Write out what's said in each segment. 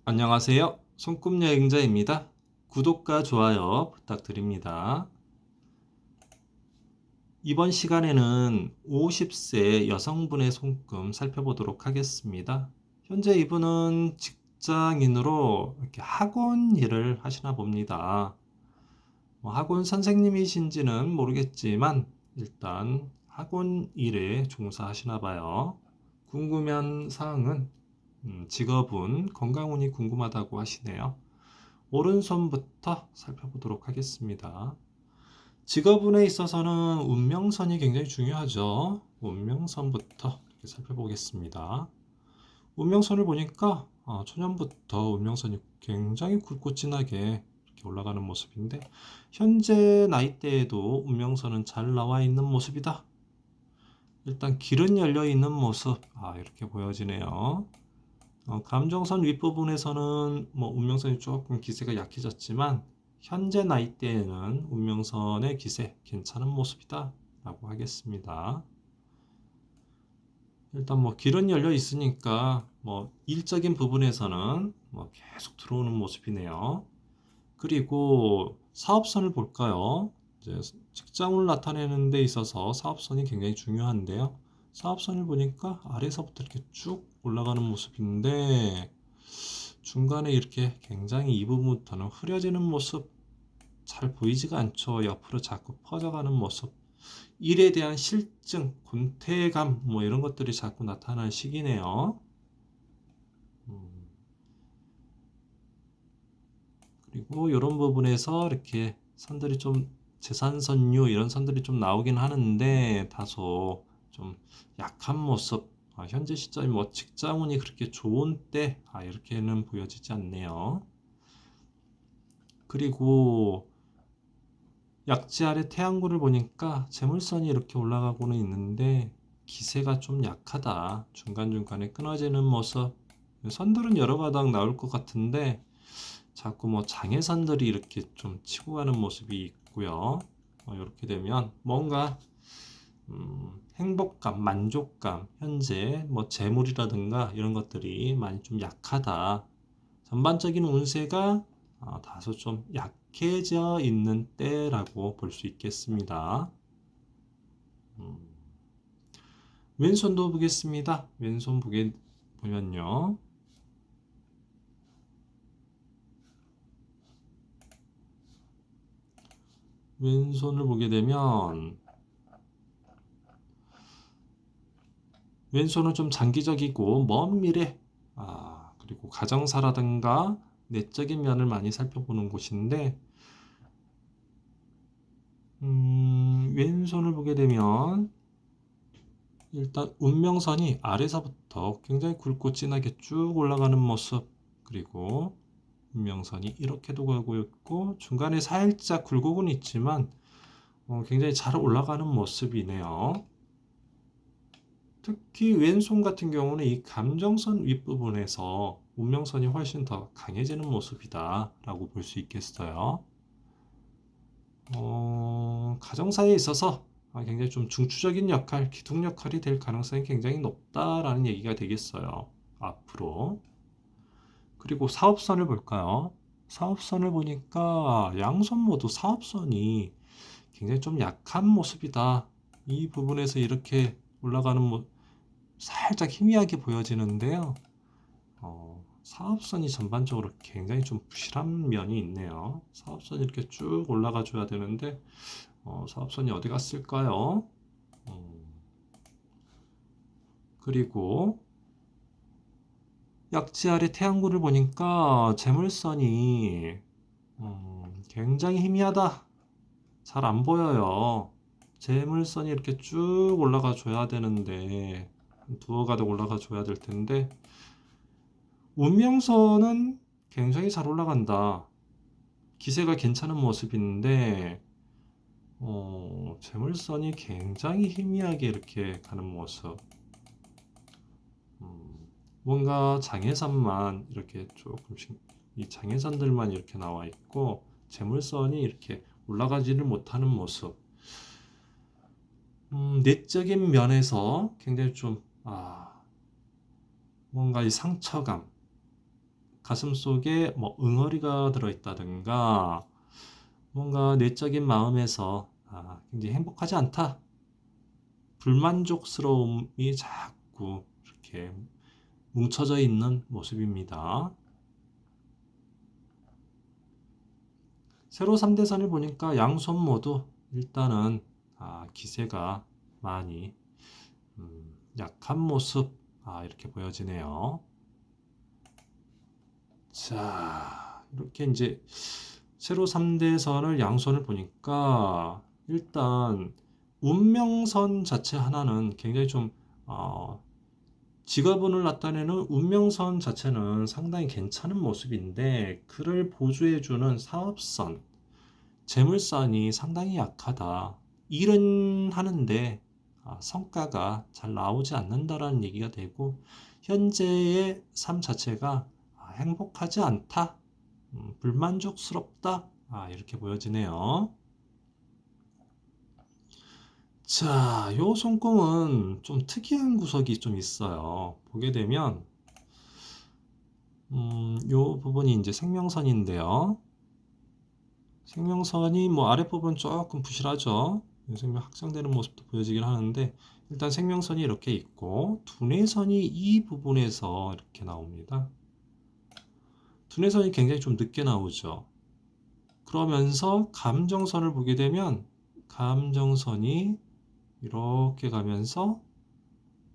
안녕하세요. 손꿈여행자입니다. 구독과 좋아요 부탁드립니다. 이번 시간에는 50세 여성분의 손금 살펴보도록 하겠습니다. 현재 이분은 직장인으로 이렇게 학원 일을 하시나 봅니다. 학원 선생님이신지는 모르겠지만 일단 학원 일에 종사하시나 봐요. 궁금한 사항은 직업은 건강운이 궁금하다고 하시네요. 오른손부터 살펴보도록 하겠습니다. 직업운에 있어서는 운명선이 굉장히 중요하죠. 운명선부터 이렇게 살펴보겠습니다. 운명선을 보니까 초년부터 운명선이 굉장히 굵고 진하게 이렇게 올라가는 모습인데 현재 나이대에도 운명선은 잘 나와 있는 모습이다. 일단 길은 열려 있는 모습 이렇게 보여지네요. 감정선 윗부분에서는 운명선이 조금 기세가 약해졌지만 현재 나이대에는 운명선의 기세 괜찮은 모습이다 라고 하겠습니다. 일단 길은 열려 있으니까 일적인 부분에서는 계속 들어오는 모습이네요. 그리고 사업선을 볼까요? 이제 직장을 나타내는 데 있어서 사업선이 굉장히 중요한데요. 사업선을 보니까 아래서부터 이렇게 쭉 올라가는 모습인데 중간에 이렇게 굉장히 이 부분부터는 흐려지는 모습 잘 보이지가 않죠. 옆으로 자꾸 퍼져가는 모습. 일에 대한 실증, 권태감 이런 것들이 자꾸 나타나는 시기네요. 음, 그리고 이런 부분에서 이렇게 선들이 좀 재산선유 이런 선들이 좀 나오긴 하는데 다소 좀 약한 모습. 현재 시점이 직장운이 그렇게 좋은 때 이렇게는 보여지지 않네요. 그리고 약지 아래 태양굴을 보니까 재물선이 이렇게 올라가고는 있는데 기세가 좀 약하다. 중간중간에 끊어지는 모습. 선들은 여러 가닥 나올 것 같은데 자꾸 장애선들이 이렇게 좀 치고 가는 모습이 있고요. 이렇게 되면 뭔가 행복감, 만족감, 현재 재물이라든가 이런 것들이 많이 좀 약하다. 전반적인 운세가 다소 좀 약해져 있는 때라고 볼 수 있겠습니다. 음, 왼손도 보겠습니다. 왼손 보면요. 왼손을 보게 되면 왼손은 좀 장기적이고 먼 미래, 그리고 가정사라든가 내적인 면을 많이 살펴보는 곳인데 왼손을 보게 되면 일단 운명선이 아래서부터 굉장히 굵고 진하게 쭉 올라가는 모습 그리고 운명선이 이렇게도 가고 있고 중간에 살짝 굴곡은 있지만 굉장히 잘 올라가는 모습이네요. 특히 왼손 같은 경우는 이 감정선 윗부분에서 운명선이 훨씬 더 강해지는 모습이다 라고 볼 수 있겠어요. 가정사에 있어서 굉장히 좀 중추적인 역할, 기둥 역할이 될 가능성이 굉장히 높다라는 얘기가 되겠어요. 앞으로. 그리고 사업선을 볼까요? 사업선을 보니까 양손 모두 사업선이 굉장히 좀 약한 모습이다. 이 부분에서 이렇게 올라가는 살짝 희미하게 보여지는데요. 사업선이 전반적으로 굉장히 좀 부실한 면이 있네요. 사업선이 이렇게 쭉 올라가 줘야 되는데 사업선이 어디 갔을까요? 그리고 약지 아래 태양굴을 보니까 재물선이 굉장히 희미하다. 잘 안 보여요. 재물선이 이렇게 쭉 올라가 줘야 되는데 두어 가닥 올라가 줘야 될 텐데 운명선은 굉장히 잘 올라간다. 기세가 괜찮은 모습인데 재물선이 굉장히 희미하게 이렇게 가는 모습. 뭔가 장애선만 이렇게 조금씩 이 장애선들만 이렇게 나와 있고 재물선이 이렇게 올라가지를 못하는 모습. 내적인 면에서 굉장히 좀 뭔가 이 상처감, 가슴 속에 뭐 응어리가 들어있다든가 뭔가 내적인 마음에서 굉장히 행복하지 않다. 불만족스러움이 자꾸 이렇게 뭉쳐져 있는 모습입니다. 세로 3대선을 보니까 양손 모두 일단은 기세가 많이 약한 모습 이렇게 보여지네요. 자, 이렇게 이제 세로 3대선을 양손을 보니까 일단 운명선 자체 하나는 굉장히 좀 직업운을 나타내는 운명선 자체는 상당히 괜찮은 모습인데 그를 보조해주는 사업선, 재물선이 상당히 약하다. 일은 하는데 성과가 잘 나오지 않는다라는 얘기가 되고 현재의 삶 자체가 행복하지 않다, 불만족스럽다 이렇게 보여지네요. 자, 요 손금은 좀 특이한 구석이 좀 있어요. 보게 되면 요 부분이 이제 생명선인데요. 생명선이 뭐 아랫부분 조금 부실하죠. 생명 확장되는 모습도 보여지긴 하는데 일단 생명선이 이렇게 있고 두뇌선이 이 부분에서 이렇게 나옵니다. 두뇌선이 굉장히 좀 늦게 나오죠. 그러면서 감정선을 보게 되면 감정선이 이렇게 가면서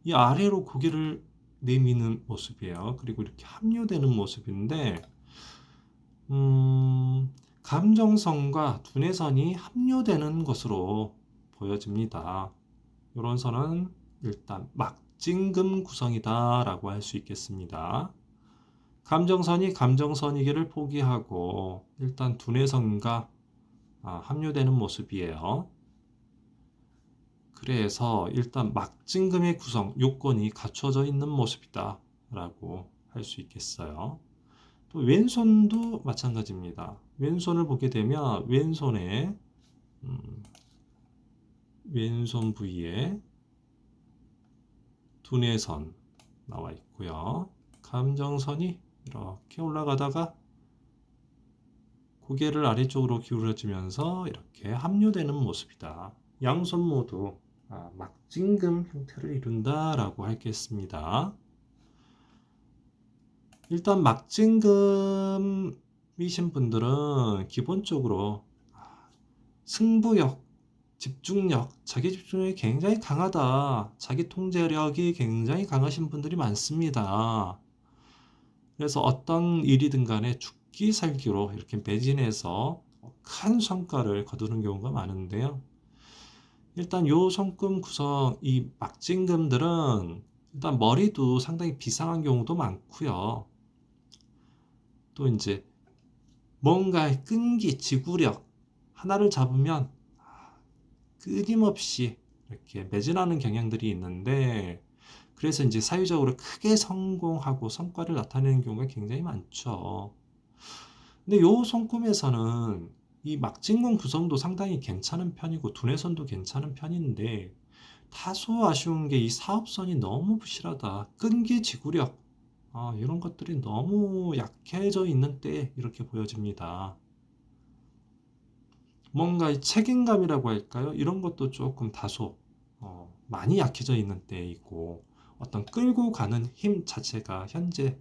이 아래로 고개를 내미는 모습이에요. 그리고 이렇게 합류되는 모습인데 감정선과 두뇌선이 합류되는 것으로 보여집니다. 이런 선은 일단 막징금 구성이다 라고 할 수 있겠습니다. 감정선이 감정선이기를 포기하고 일단 두뇌선과 합류되는 모습이에요. 그래서 일단 막징금의 구성 요건이 갖춰져 있는 모습이다 라고 할 수 있겠어요. 또 왼손도 마찬가지입니다. 왼손을 보게 되면 왼손에 왼손 부위에 두뇌선 나와 있고요. 감정선이 이렇게 올라가다가 고개를 아래쪽으로 기울여지면서 이렇게 합류되는 모습이다. 양손 모두 막징금 형태를 이룬다라고 하겠습니다. 일단 막징금이신 분들은 기본적으로 승부욕, 집중력, 자기 집중력이 굉장히 강하다. 자기 통제력이 굉장히 강하신 분들이 많습니다. 그래서 어떤 일이든 간에 죽기 살기로 이렇게 매진해서 큰 성과를 거두는 경우가 많은데요. 일단 요 손금 구성, 이 막징금들은 일단 머리도 상당히 비상한 경우도 많고요. 또 이제 뭔가의 끈기, 지구력 하나를 잡으면 끊임없이 이렇게 매진하는 경향들이 있는데 그래서 이제 사회적으로 크게 성공하고 성과를 나타내는 경우가 굉장히 많죠. 근데 요 손금에서는 이 막진공 구성도 상당히 괜찮은 편이고 두뇌선도 괜찮은 편인데 다소 아쉬운 게 이 사업선이 너무 부실하다. 끈기 지구력 이런 것들이 너무 약해져 있는 때 이렇게 보여집니다. 뭔가 이 책임감이라고 할까요? 이런 것도 조금 다소 많이 약해져 있는 때이고 어떤 끌고 가는 힘 자체가 현재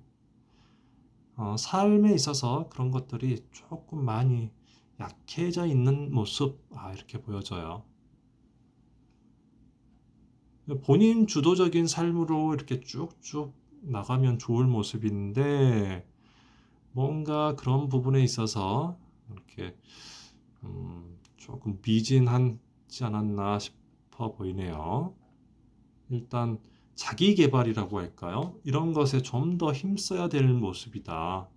삶에 있어서 그런 것들이 조금 많이 약해져 있는 모습 이렇게 보여져요. 본인 주도적인 삶으로 이렇게 쭉쭉 나가면 좋을 모습인데 뭔가 그런 부분에 있어서 이렇게 조금 미진하지 않았나 싶어 보이네요. 일단 자기 개발이라고 할까요? 이런 것에 좀 더 힘써야 될 모습이다.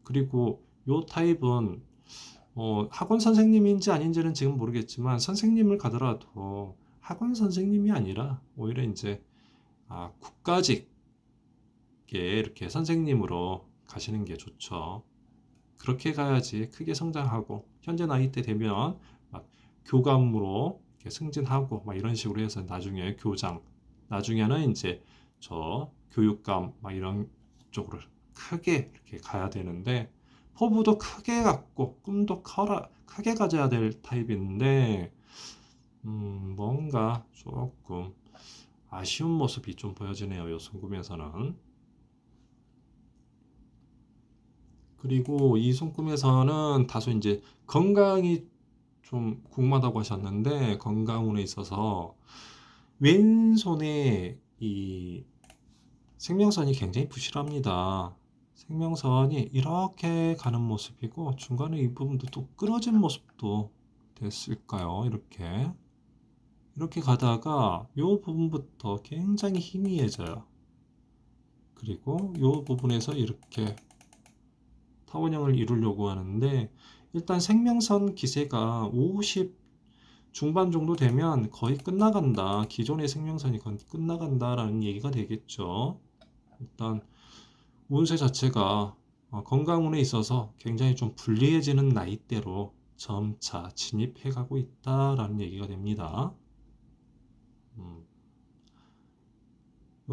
그리고 요 타입은 학원 선생님인지 아닌지는 지금 모르겠지만 선생님을 가더라도 학원 선생님이 아니라 오히려 이제 국가직에 이렇게 선생님으로 가시는 게 좋죠. 그렇게 가야지 크게 성장하고 현재 나이 때 되면 막 교감으로 이렇게 승진하고 막 이런 식으로 해서 나중에 교장, 나중에는 이제 저 교육감 막 이런 쪽으로 크게 이렇게 가야 되는데 포부도 크게 갖고 꿈도 크게 가져야 될 타입인데 뭔가 조금 아쉬운 모습이 좀 보여지네요. 요 손금에서는. 그리고 이 손금에서는 다소 이제 건강이 좀 궁금하다고 하셨는데 건강운에 있어서 왼손에 이 생명선이 굉장히 부실합니다. 생명선이 이렇게 가는 모습이고 중간에 이 부분도 또 끊어진 모습도 됐을까요? 이렇게 가다가 이 부분부터 굉장히 희미해져요. 그리고 이 부분에서 이렇게 타원형을 이루려고 하는데 일단 생명선 기세가 50 중반 정도 되면 거의 끝나간다. 기존의 생명선이 거의 끝나간다라는 얘기가 되겠죠. 일단 운세 자체가 건강운에 있어서 굉장히 좀 불리해지는 나이대로 점차 진입해 가고 있다라는 얘기가 됩니다.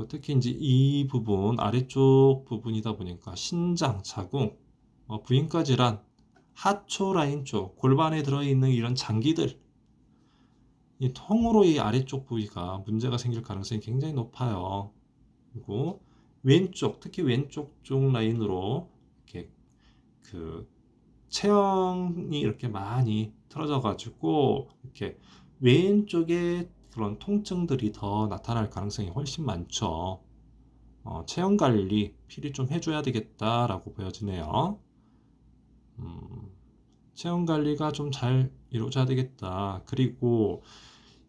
특히 이제 이 부분 아래쪽 부분이다 보니까 신장, 자궁, 부인과 질환, 하초 라인 쪽 골반에 들어있는 이런 장기들 이 통으로 이 아래쪽 부위가 문제가 생길 가능성이 굉장히 높아요. 그리고 왼쪽 특히 왼쪽 쪽 라인으로 이렇게 그 체형이 이렇게 많이 틀어져 가지고 이렇게 왼쪽에 그런 통증들이 더 나타날 가능성이 훨씬 많죠. 체형 관리 필히 좀 해줘야 되겠다라고 보여지네요. 체형 관리가 좀 잘 이루어져야 되겠다. 그리고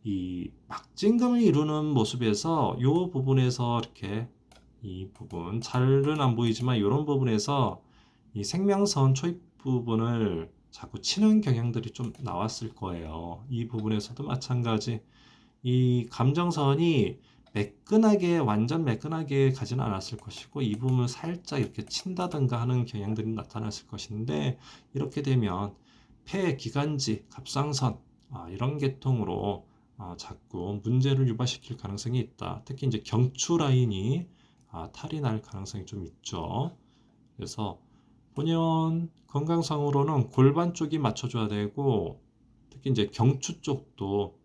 이 막진금을 이루는 모습에서 이 부분에서 이렇게 이 부분 잘은 안 보이지만 이런 부분에서 이 생명선 초입 부분을 자꾸 치는 경향들이 좀 나왔을 거예요. 이 부분에서도 마찬가지 이 감정선이 매끈하게 완전 매끈하게 가지는 않았을 것이고 이 부분을 살짝 이렇게 친다든가 하는 경향들이 나타났을 것인데 이렇게 되면 폐, 기관지, 갑상선 이런 계통으로 자꾸 문제를 유발시킬 가능성이 있다. 특히 이제 경추 라인이 탈이 날 가능성이 좀 있죠. 그래서 본연 건강상으로는 골반 쪽이 맞춰줘야 되고 특히 이제 경추 쪽도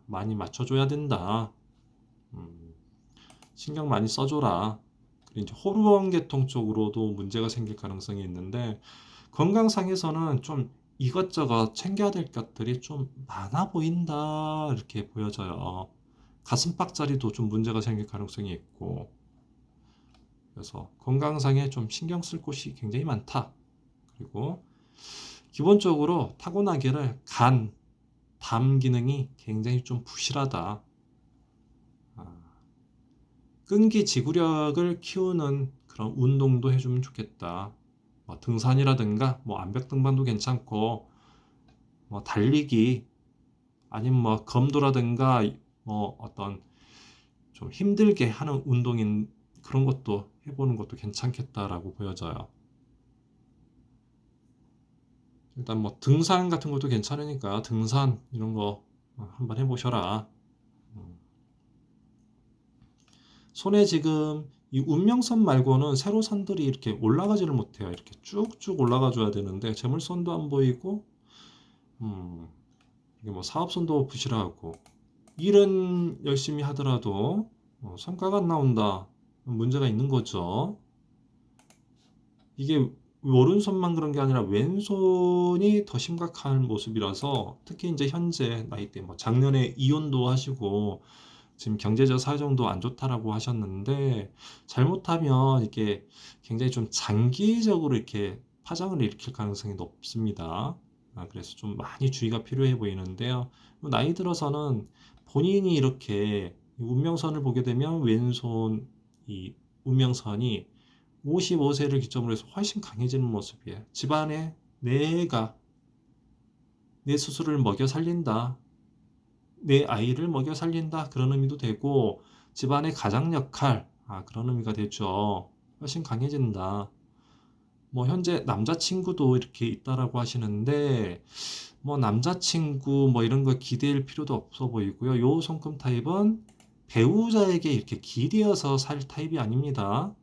많이 맞춰줘야 된다. 신경 많이 써줘라. 그리고 이제 호르몬 계통 쪽으로도 문제가 생길 가능성이 있는데 건강상에서는 좀 이것저것 챙겨야 될 것들이 좀 많아 보인다 이렇게 보여져요. 가슴팍 자리도 좀 문제가 생길 가능성이 있고 그래서 건강상에 좀 신경 쓸 곳이 굉장히 많다. 그리고 기본적으로 타고나기를 간, 담 기능이 굉장히 좀 부실하다. 끈기 지구력을 키우는 그런 운동도 해주면 좋겠다. 뭐 등산이라든가 뭐 암벽 등반도 괜찮고 뭐 달리기 아니면 뭐 검도라든가 뭐 어떤 좀 힘들게 하는 운동인 그런 것도 해보는 것도 괜찮겠다라고 보여져요. 일단 뭐 등산 같은 것도 괜찮으니까 등산 이런 거 한번 해보셔라. 손에 지금 이 운명선 말고는 세로선들이 이렇게 올라가지를 못해요. 이렇게 쭉쭉 올라가 줘야 되는데 재물선도 안 보이고 이게 뭐 사업선도 부실하고 일은 열심히 하더라도 성과가 안 나온다. 문제가 있는 거죠. 이게 오른손만 그런 게 아니라 왼손이 더 심각한 모습이라서 특히 이제 현재 나이대 뭐 작년에 이혼도 하시고 지금 경제적 사정도 안 좋다라고 하셨는데 잘못하면 이게 굉장히 좀 장기적으로 이렇게 파장을 일으킬 가능성이 높습니다. 그래서 좀 많이 주의가 필요해 보이는데요. 나이 들어서는 본인이 이렇게 운명선을 보게 되면 왼손 이 운명선이 55세를 기점으로 해서 훨씬 강해지는 모습이에요. 집안에 내가 내 스스로를 먹여 살린다. 내 아이를 먹여 살린다. 그런 의미도 되고 집안의 가장 역할 그런 의미가 되죠. 훨씬 강해진다. 뭐 현재 남자친구도 이렇게 있다라고 하시는데 뭐 남자친구 뭐 이런 거 기대할 필요도 없어 보이고요. 요 손금 타입은 배우자에게 이렇게 기대어서 살 타입이 아닙니다.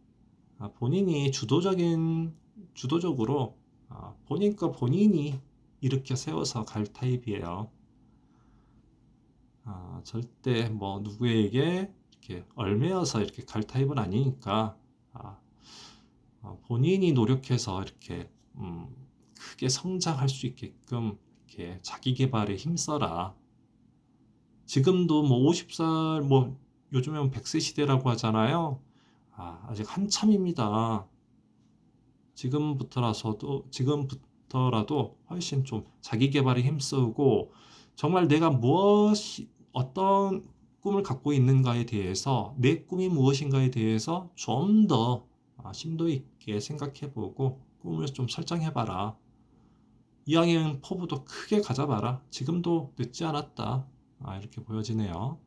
본인이 주도적으로 본인 거 본인이 일으켜 세워서 갈 타입이에요. 절대 뭐 누구에게 이렇게 얽매여서 이렇게 갈 타입은 아니니까 본인이 노력해서 이렇게 크게 성장할 수 있게끔 이렇게 자기 개발에 힘써라. 지금도 뭐 50살, 뭐 요즘엔 100세 시대라고 하잖아요. 아직 한참입니다. 지금부터라도 훨씬 좀 자기 개발에 힘쓰고 정말 내가 어떤 꿈을 갖고 있는가에 대해서 내 꿈이 무엇인가에 대해서 좀 더 심도 있게 생각해보고 꿈을 좀 설정해봐라. 이왕이면 포부도 크게 가져봐라. 지금도 늦지 않았다. 이렇게 보여지네요.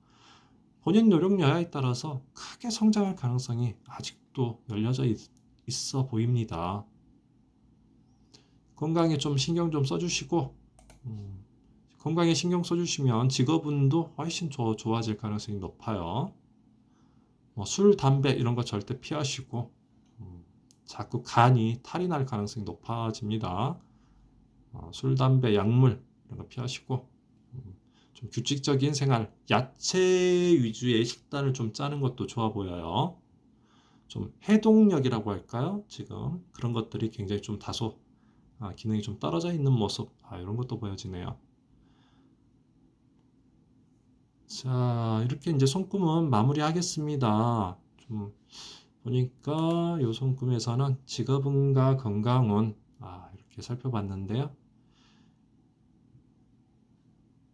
본인 노력 여하에 따라서 크게 성장할 가능성이 아직도 열려져 있어 보입니다. 건강에 좀 신경 좀 써주시고, 건강에 신경 써주시면 직업운도 훨씬 좋아질 가능성이 높아요. 뭐 술, 담배 이런 거 절대 피하시고, 자꾸 간이 탈이 날 가능성이 높아집니다. 술, 담배, 약물 이런 거 피하시고, 좀 규칙적인 생활, 야채 위주의 식단을 좀 짜는 것도 좋아 보여요. 좀 해독력이라고 할까요? 지금 그런 것들이 굉장히 좀 다소 기능이 좀 떨어져 있는 모습, 이런 것도 보여지네요. 자, 이렇게 이제 손금은 마무리하겠습니다. 좀 보니까 요 손금에서는 직업운과 건강운 이렇게 살펴봤는데요.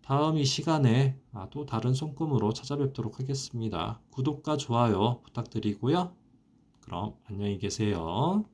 다음 이 시간에 또 다른 손금으로 찾아뵙도록 하겠습니다. 구독과 좋아요 부탁드리고요. 그럼 안녕히 계세요.